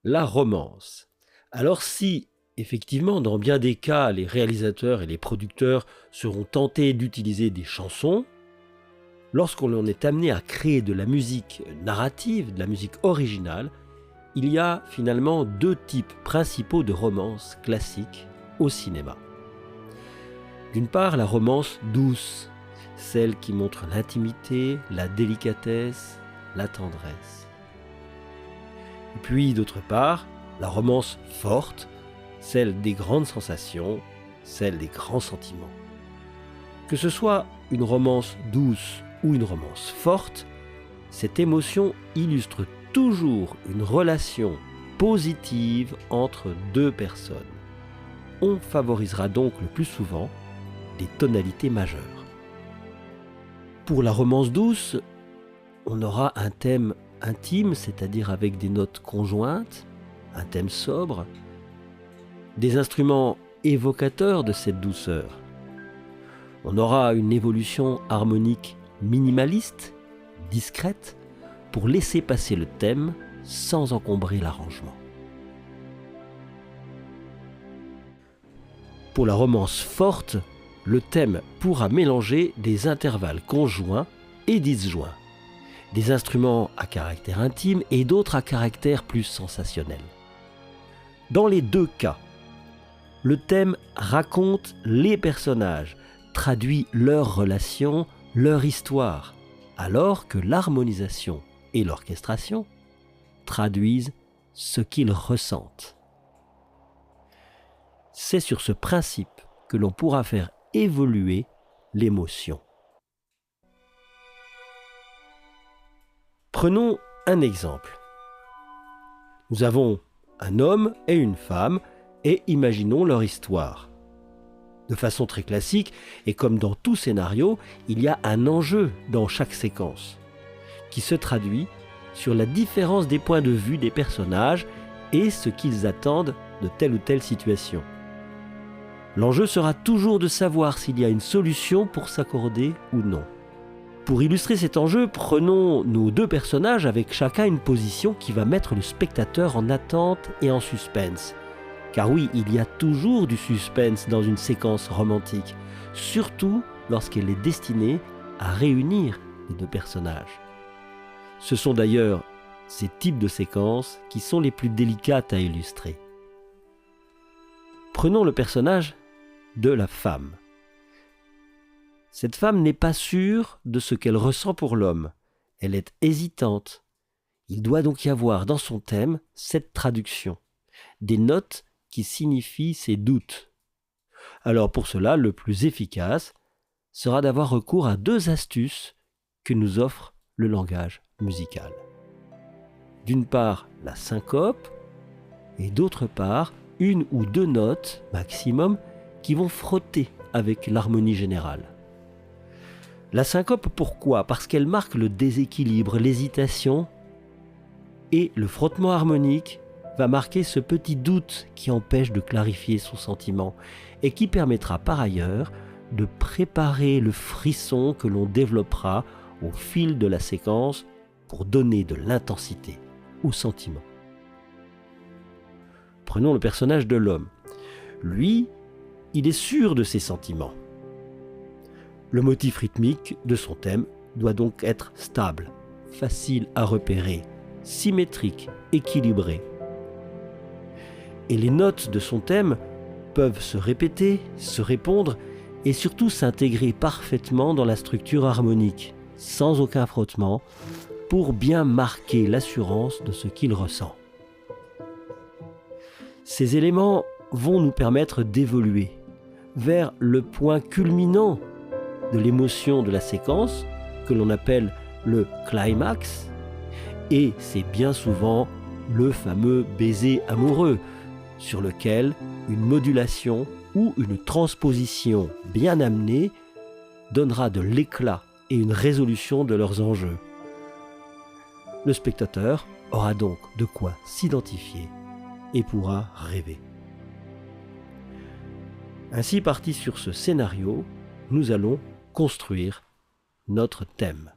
La romance. Alors si, effectivement, dans bien des cas, les réalisateurs et les producteurs seront tentés d'utiliser des chansons, lorsqu'on en est amené à créer de la musique narrative, de la musique originale, il y a finalement deux types principaux de romances classiques au cinéma. D'une part, la romance douce, celle qui montre l'intimité, la délicatesse, la tendresse. Et puis, d'autre part, la romance forte, celle des grandes sensations, celle des grands sentiments. Que ce soit une romance douce ou une romance forte, cette émotion illustre toujours une relation positive entre deux personnes. On favorisera donc le plus souvent les tonalités majeures. Pour la romance douce, on aura un thème intime, c'est-à-dire avec des notes conjointes, un thème sobre, des instruments évocateurs de cette douceur. On aura une évolution harmonique minimaliste, discrète, pour laisser passer le thème sans encombrer l'arrangement. Pour la romance forte, le thème pourra mélanger des intervalles conjoints et disjoints, des instruments à caractère intime et d'autres à caractère plus sensationnel. Dans les deux cas, le thème raconte les personnages, traduit leurs relations, leur histoire, alors que l'harmonisation et l'orchestration traduisent ce qu'ils ressentent. C'est sur ce principe que l'on pourra faire évoluer l'émotion. Prenons un exemple. Nous avons un homme et une femme et imaginons leur histoire. De façon très classique, et comme dans tout scénario, il y a un enjeu dans chaque séquence, qui se traduit sur la différence des points de vue des personnages et ce qu'ils attendent de telle ou telle situation. L'enjeu sera toujours de savoir s'il y a une solution pour s'accorder ou non. Pour illustrer cet enjeu, prenons nos deux personnages avec chacun une position qui va mettre le spectateur en attente et en suspense. Car oui, il y a toujours du suspense dans une séquence romantique, surtout lorsqu'elle est destinée à réunir les deux personnages. Ce sont d'ailleurs ces types de séquences qui sont les plus délicates à illustrer. Prenons le personnage de la femme. Cette femme n'est pas sûre de ce qu'elle ressent pour l'homme. Elle est hésitante. Il doit donc y avoir dans son thème cette traduction, des notes qui signifient ses doutes. Alors pour cela, le plus efficace sera d'avoir recours à deux astuces que nous offre le langage musical. D'une part, la syncope, et d'autre part, une ou deux notes maximum qui vont frotter avec l'harmonie générale. La syncope, pourquoi ? Parce qu'elle marque le déséquilibre, l'hésitation, et le frottement harmonique va marquer ce petit doute qui empêche de clarifier son sentiment et qui permettra par ailleurs de préparer le frisson que l'on développera au fil de la séquence pour donner de l'intensité au sentiment. Prenons le personnage de l'homme. Lui, il est sûr de ses sentiments. Le motif rythmique de son thème doit donc être stable, facile à repérer, symétrique, équilibré. Et les notes de son thème peuvent se répéter, se répondre et surtout s'intégrer parfaitement dans la structure harmonique, sans aucun frottement, pour bien marquer l'assurance de ce qu'il ressent. Ces éléments vont nous permettre d'évoluer vers le point culminant de l'émotion de la séquence, que l'on appelle le climax, et c'est bien souvent le fameux baiser amoureux, sur lequel une modulation ou une transposition bien amenée donnera de l'éclat et une résolution de leurs enjeux. Le spectateur aura donc de quoi s'identifier et pourra rêver. Ainsi, parti sur ce scénario, nous allons construire notre thème.